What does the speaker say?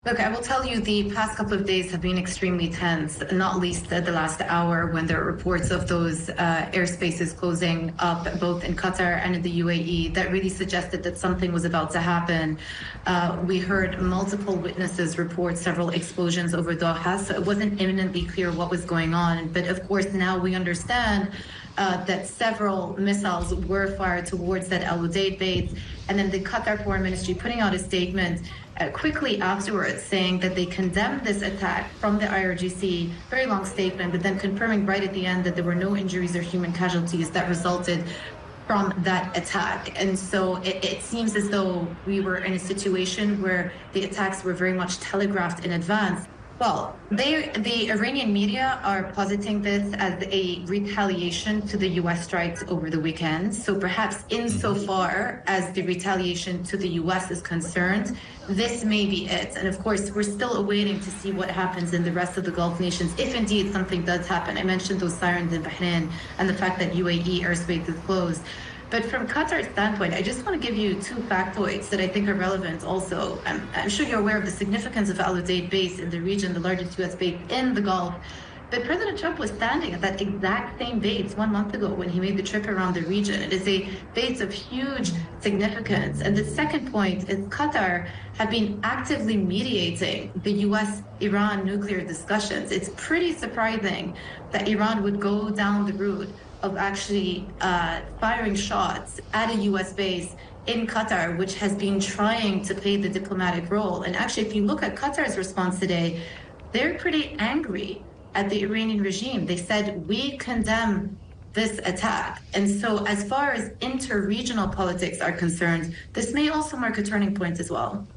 Look, I will tell you the past couple of days have been extremely tense, not least the last hour when there are reports of those airspaces closing up both in Qatar and in the UAE. That really suggested that something was about to happen. We heard multiple witnesses report several explosions over Doha, so it wasn't imminently clear what was going on. But of course, now we understand that several missiles were fired towards that Al Udeid base. And then the Qatar Foreign Ministry putting out a statement quickly afterwards saying that they condemned this attack from the IRGC, very long statement, but then confirming right at the end that there were no injuries or human casualties that resulted from that attack. And so it seems as though we were in a situation where the attacks were very much telegraphed in advance. Well, the Iranian media are positing this as a retaliation to the U.S. strikes over the weekend. So perhaps insofar as the retaliation to the U.S. is concerned, this may be it. And of course, we're still awaiting to see what happens in the rest of the Gulf nations, if indeed something does happen. I mentioned those sirens in Bahrain and the fact that UAE airspace is closed. But from Qatar's standpoint, I just want to give you two factoids that I think are relevant also. I'm sure you're aware of the significance of Al Udeid base in the region, the largest U.S. base in the Gulf. But President Trump was standing at that exact same base 1 month ago when he made the trip around the region. It is a base of huge significance. And the second point is Qatar have been actively mediating the U.S.-Iran nuclear discussions. It's pretty surprising that Iran would go down the route of actually firing shots at a U.S. base in Qatar, which has been trying to play the diplomatic role. And actually, if you look at Qatar's response today, they're pretty angry at the Iranian regime. They said, we condemn this attack. And so as far as inter-regional politics are concerned, this may also mark a turning point as well.